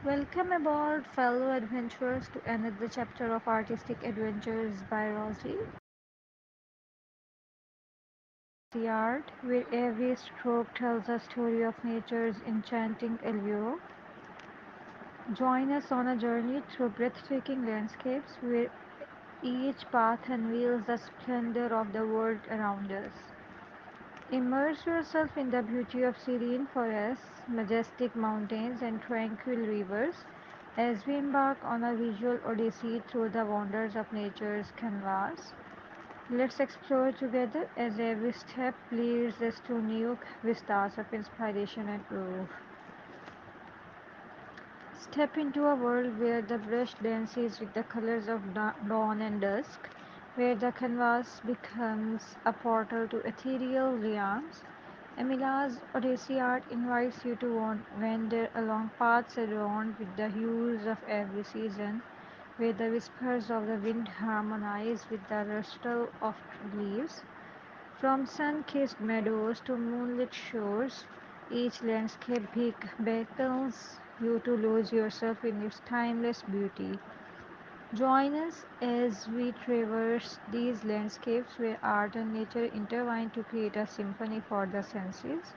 Welcome aboard, fellow adventurers, to another chapter of Artistic Adventures by Rosie. The art, where every stroke tells a story of nature's enchanting allure. Join us on a journey through breathtaking landscapes where each path unveils the splendor of the world around us. Immerse yourself in the beauty of serene forests, majestic mountains, and tranquil rivers as we embark on a visual odyssey through the wonders of nature's canvas. Let's explore together as every step leads us to new vistas of inspiration and awe. Step into a world where the brush dances with the colors of dawn and dusk, where the canvas becomes a portal to ethereal realms. Emila's Odyssey art invites you to wander along paths adorned with the hues of every season, where the whispers of the wind harmonize with the rustle of leaves. From sun-kissed meadows to moonlit shores, each landscape beckons you to lose yourself in its timeless beauty. Join us as we traverse these landscapes where art and nature intertwine to create a symphony for the senses.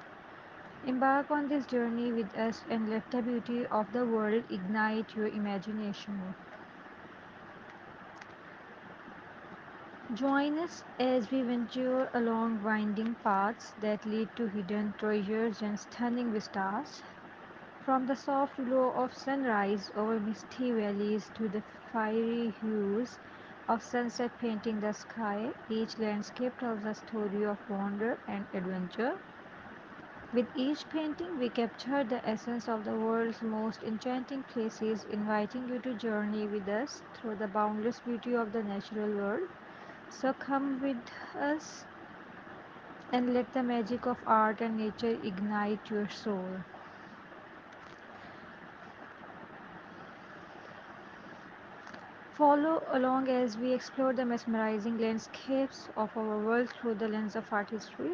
Embark on this journey with us and let the beauty of the world ignite your imagination. Join us as we venture along winding paths that lead to hidden treasures and stunning vistas. From the soft glow of sunrise over misty valleys to the fiery hues of sunset painting the sky, each landscape tells a story of wonder and adventure. With each painting, we capture the essence of the world's most enchanting places, inviting you to journey with us through the boundless beauty of the natural world. So come with us and let the magic of art and nature ignite your soul. Follow along as we explore the mesmerizing landscapes of our world through the lens of artistry.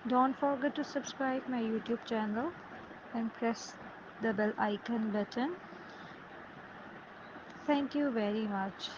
Don't forget to subscribe my YouTube channel and press the bell icon button. Thank you very much.